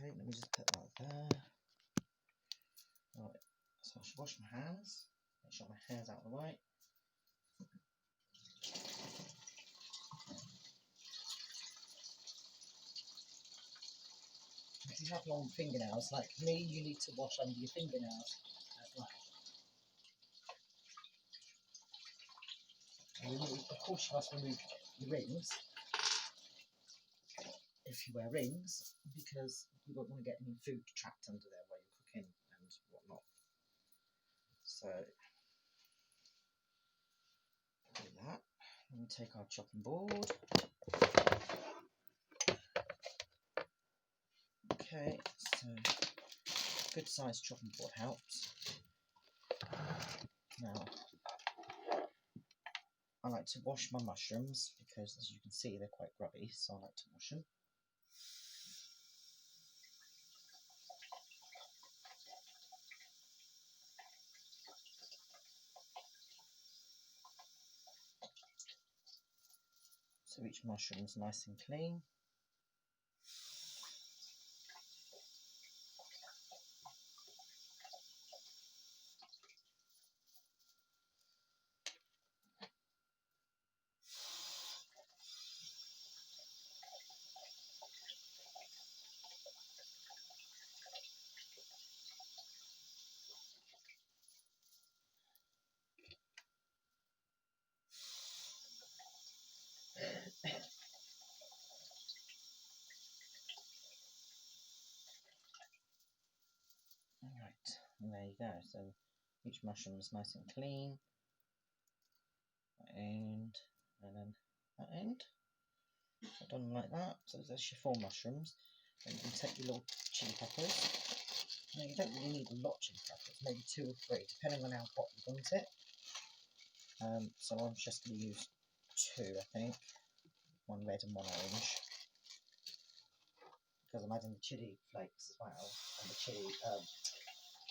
Okay, let me just put that there. Right, so I should wash my hands. Make sure my hair's out of the way. If you have long fingernails like me, you need to wash under your fingernails as well. And of course, you must remove your rings if you wear rings, because you don't want to get any food trapped under there while you're cooking and whatnot. So, do that. Then we take our chopping board. Okay, so good sized chopping board helps. Now, I like to wash my mushrooms because, as you can see, they're quite grubby, so I like to wash them. So each mushroom's nice and clean. Alright, and there you go. So each mushroom is nice and clean. That end, and then that end. So done like that. So there's your 4 mushrooms. And you can take your little chili peppers. Now you don't really need a lot of chili peppers, maybe 2 or 3, depending on how hot you want it. So I'm just going to use 2, I think. 1 red and 1 orange. Because I'm adding the chili flakes as well, and the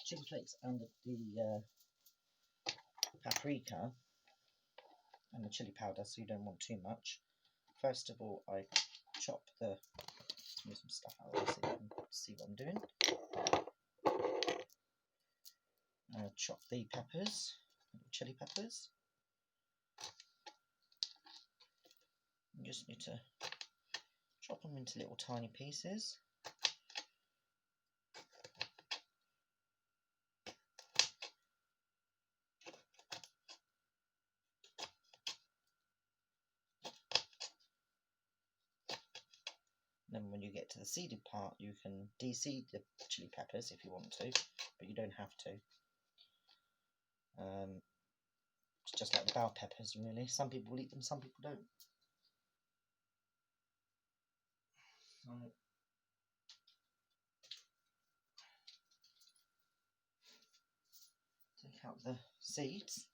chili flakes and the paprika and the chili powder, so you don't want too much. First of all, I chop the move some stuff out of this so you can see what I'm doing. Chop the peppers, little chili peppers. You just need to chop them into little tiny pieces. Then when you get to the seeded part, you can de-seed the chili peppers if you want to, but you don't have to. It's just like the bell peppers, really. Some people will eat them, some people don't. So, take out the seeds.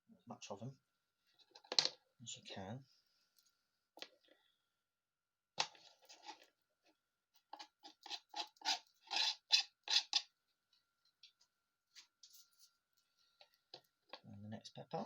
As much of them as you can. And the next pepper.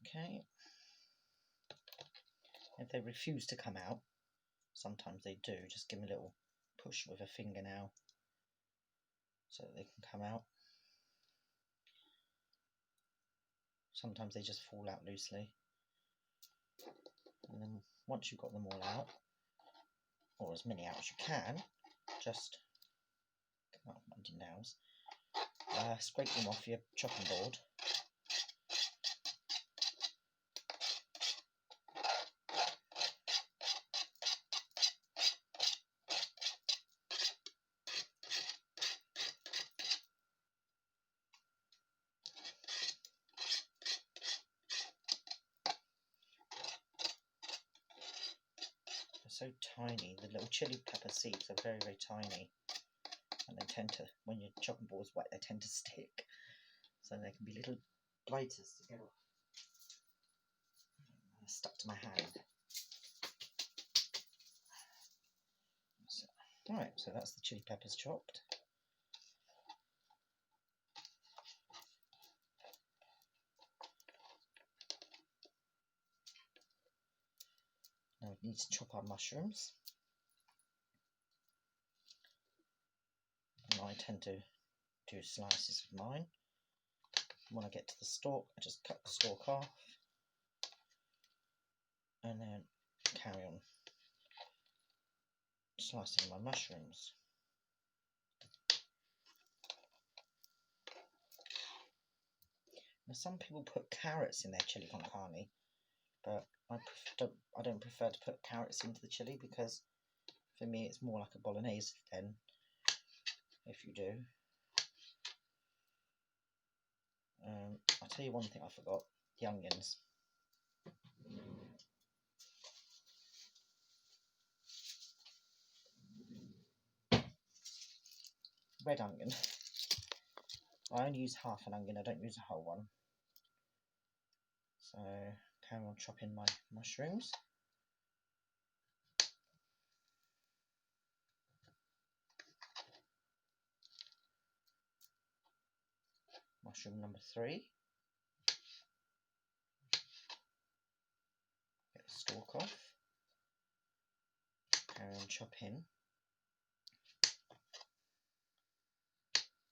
Okay. If they refuse to come out, sometimes they do, just give them a little push with a fingernail so that they can come out. Sometimes they just fall out loosely. And then once you've got them all out, or as many out as you can, just get them out with your nails. Scrape them off your chopping board. so tiny. The little chili pepper seeds are very, very tiny, and they tend to, when your chopping board is wet, they tend to stick. So they can be little blighters to get off. Stuck to my hand. So, right, so that's the chili peppers chopped. Now we need to chop our mushrooms. And I tend to do slices of mine. When I get to the stalk, I just cut the stalk off and then carry on slicing my mushrooms. Now some people put carrots in their chili con carne, but I don't prefer to put carrots into the chili because for me it's more like a bolognese then, if you do. I'll tell you one thing I forgot, the onions. Red onion. I only use half an onion, I don't use a whole one. So carry on chopping my mushrooms. Mushroom number 3. Get the stalk off. Carry on chopping.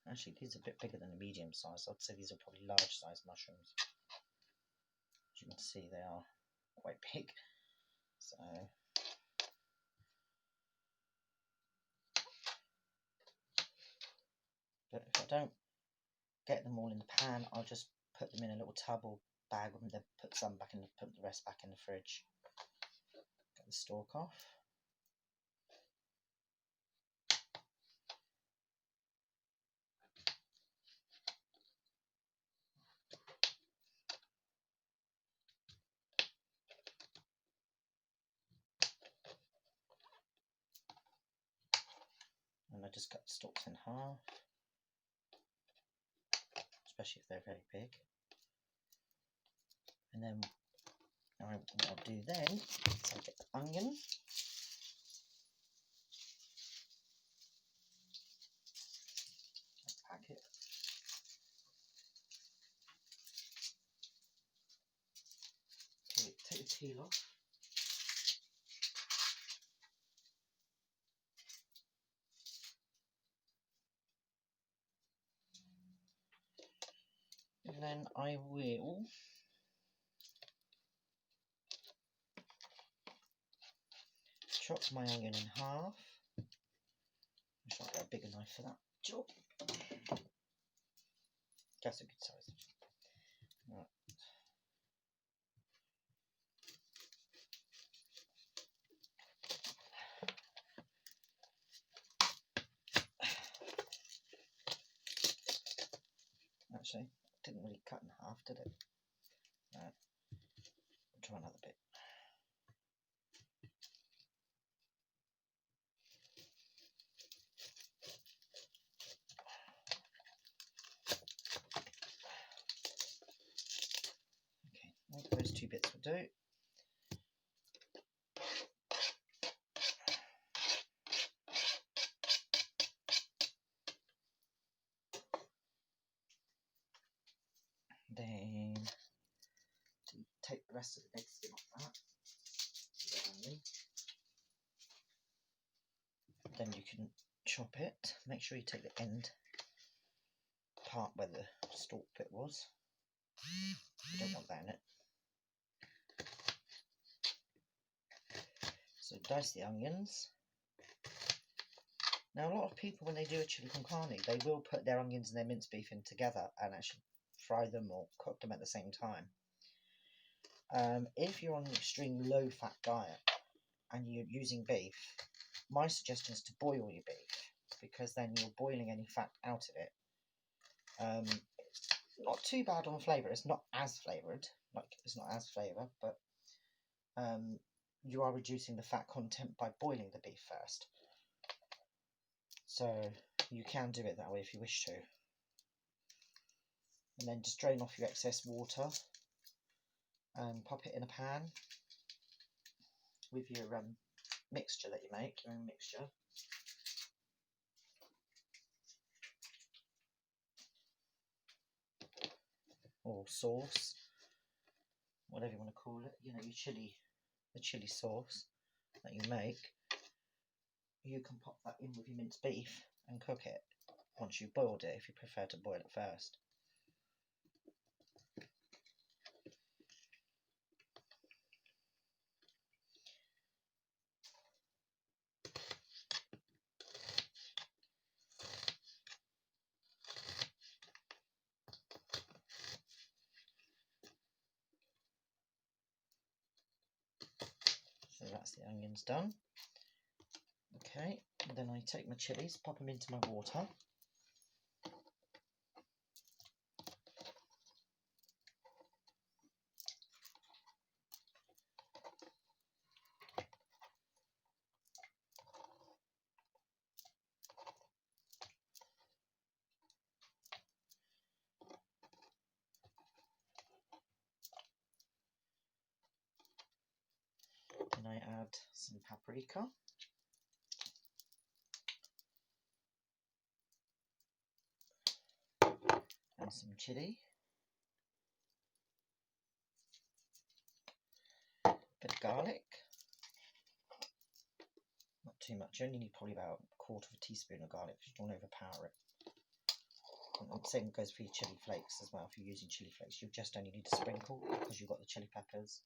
Actually, these are a bit bigger than a medium size. I'd say these are probably large size mushrooms. As you can see, they are quite big. So but if I don't get them all in the pan, I'll just put them in a little tub or bag and then put the rest back in the fridge. Get the stalk off. And I just cut the stalks in half, especially if they're very big. And then what I'll do then is I'll get the onion. Pack it. Take the peel off. And then I will chop my onion in half. I should get a bigger knife for that job. That's a good size. Right. Actually, it didn't really cut in half, did it? Right. I'll try another bit. Okay, those 2 bits will do. Then take the rest of the egg skin off that. Then you can chop it. Make sure you take the end part where the stalk bit was. You don't want that in it. So dice the onions. Now a lot of people, when they do a chili con carne, they will put their onions and their minced beef in together and actually fry them or cook them at the same time. If you're on an extreme low fat diet and you're using beef, my suggestion is to boil your beef, because then you're boiling any fat out of it. It's not too bad on flavour. It's not as flavoured, but you are reducing the fat content by boiling the beef first. So you can do it that way if you wish to. And then just drain off your excess water and pop it in a pan with your mixture that you make, your own mixture. Or sauce, whatever you want to call it, you know, the chilli sauce that you make. You can pop that in with your minced beef and cook it once you've boiled it, if you prefer to boil it first. So that's the onions done. Okay, then I take my chilies, pop them into my water. Then I add some paprika. And some chilli. Bit of garlic. Not too much, you only need probably about a quarter of a teaspoon of garlic because you don't want to overpower it. And the same goes for your chilli flakes as well. If you're using chilli flakes, you just only need a sprinkle because you've got the chilli peppers.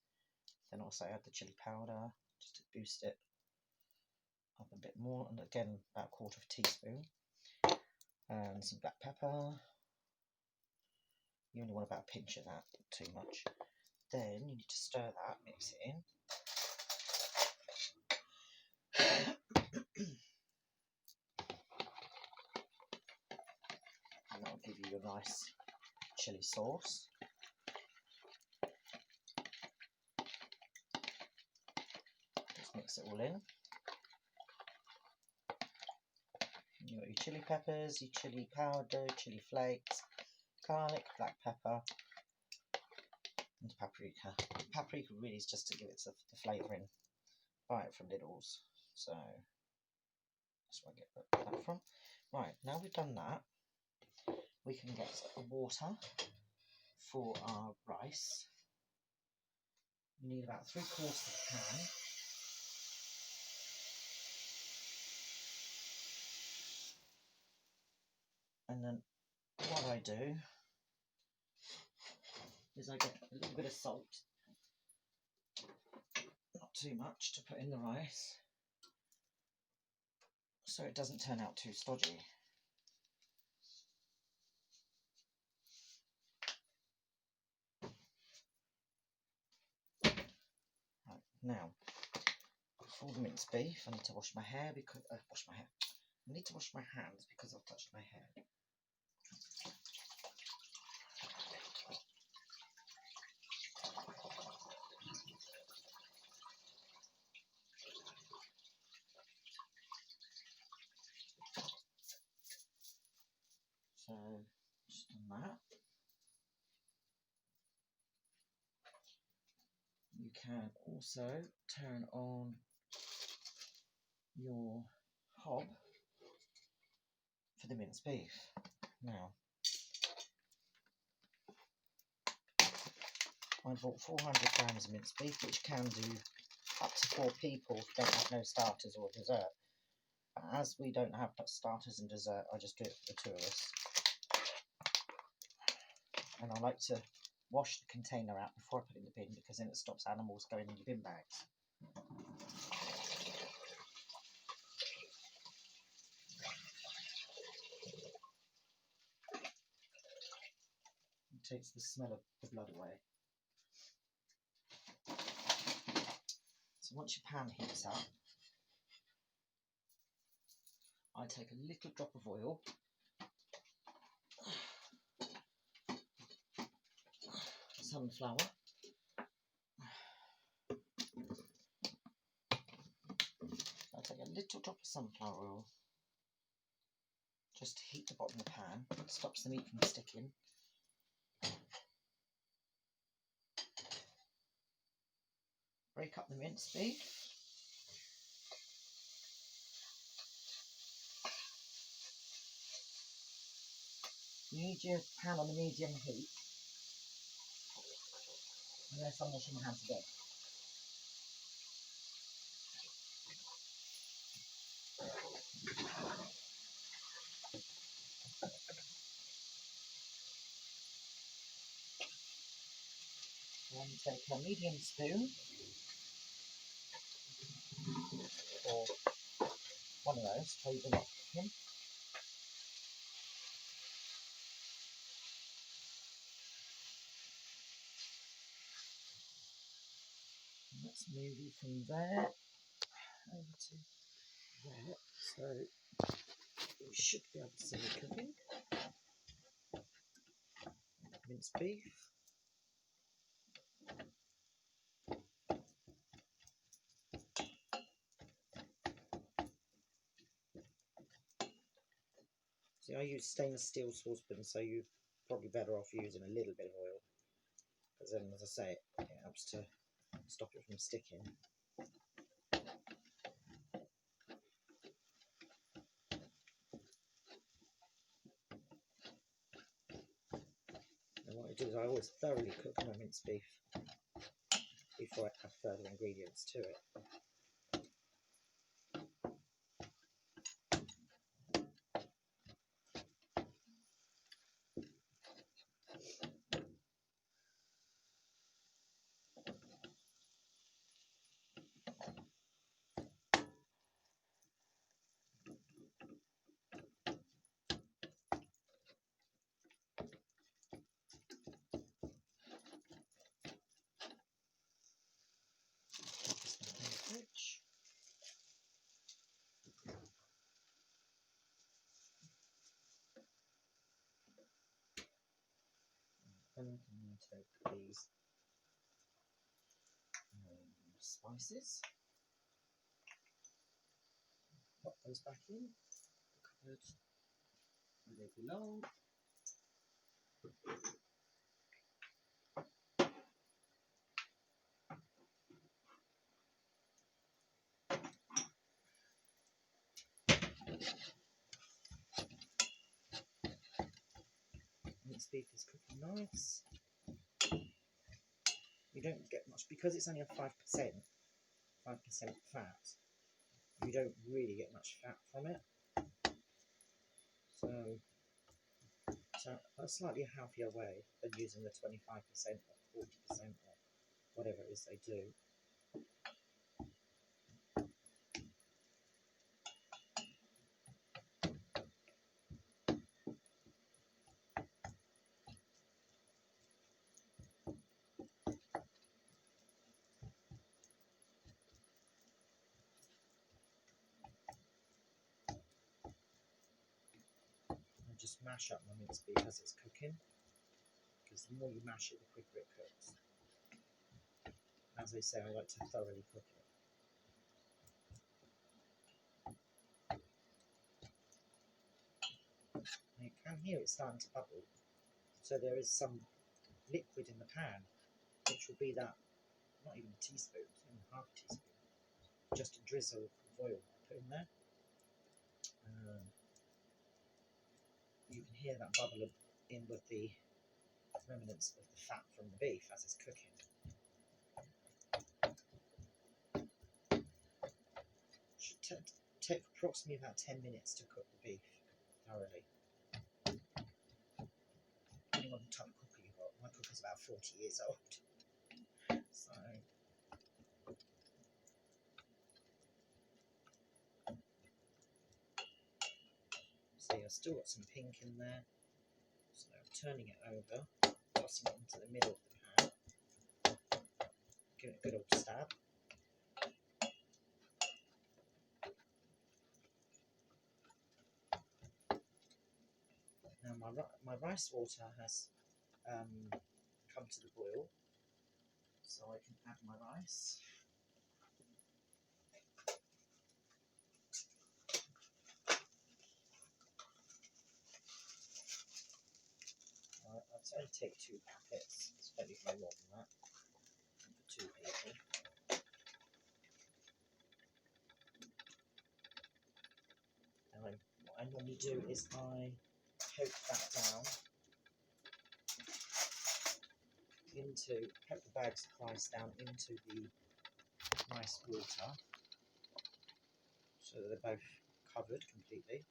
Then also add the chilli powder just to boost it up a bit more. And again, about a quarter of a teaspoon. And some black pepper. You only want about a pinch of that, not too much. Then you need to stir that, mix it in. And that'll give you a nice chilli sauce. Just mix it all in. You've got your chilli peppers, your chilli powder, chilli flakes, garlic, black pepper, and paprika. Paprika really is just to give it the flavour in. Buy it from Lidl's, so that's where I get that from. Right, now we've done that, we can get water for our rice. You need about 3/4 of a pan. And then what I do is I get a little bit of salt, not too much, to put in the rice so it doesn't turn out too stodgy. Right, now for the minced beef, I need to wash my hair because I need to wash my hands because I've touched my hair. So just done that. You can also turn on your hob for the minced beef. Now, I bought 400 grams of minced beef, which can do up to 4 people if you don't have no starters or dessert. But as we don't have starters and dessert, I just do it for the 2 of us. And I like to wash the container out before I put it in the bin because then it stops animals going in your bin bags. It takes the smell of the blood away. So once your pan heats up, I take a little drop of oil, sunflower, little drop of sunflower oil, just to heat the bottom of the pan. It stops the meat from sticking. Break up the minced beef. You need your pan on a medium heat, unless I'm washing my hands again. Then take a medium spoon, or one of those, so you're not cooking. Let's move you from there over to there, so you should be able to see me cooking. Minced beef. See, I use stainless steel saucepans, so you're probably better off using a little bit of oil, because then, as I say, it helps to stop it from sticking. And what I do is I always thoroughly cook my minced beef before I add further ingredients to it. And I'm going to take these spices, pop those back in the cupboard where they belong. Minced beef is cooking nice. You don't get much, because it's only a 5% fat, you don't really get much fat from it. So it's a slightly healthier way than using the 25% or 40% or whatever it is they do. Just mash up my minced beef as it's cooking, because the more you mash it, the quicker it cooks. As I say, I like to thoroughly cook it. And you can hear it starting to bubble, so there is some liquid in the pan, which will be that, not even a teaspoon, even half a teaspoon, just a drizzle of oil I put in there. You can hear that bubble in with the remnants of the fat from the beef as it's cooking. It should take approximately about 10 minutes to cook the beef thoroughly. Depending on the type of cooker you've got. My cooker's about 40 years old. So I've still got some pink in there. So I'm turning it over, tossing it into the middle of the pan. Give it a good old stab. Now my rice water has come to the boil, so I can add my rice. only take 2 packets. It's slightly more than that for 2 people. And what I normally do is I poke that down poke the bag's price down into the nice water so that they're both covered completely.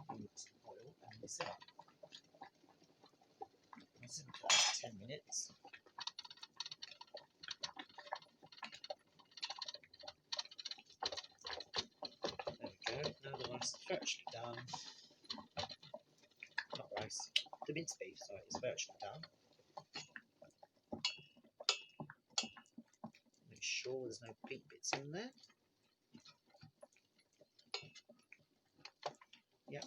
And oil and mix it up. Mix it for about 10 minutes. There we go. Now the rice is virtually done. Not rice, the minced beef, sorry, is virtually done. Make sure there's no pink bits in there. Yep,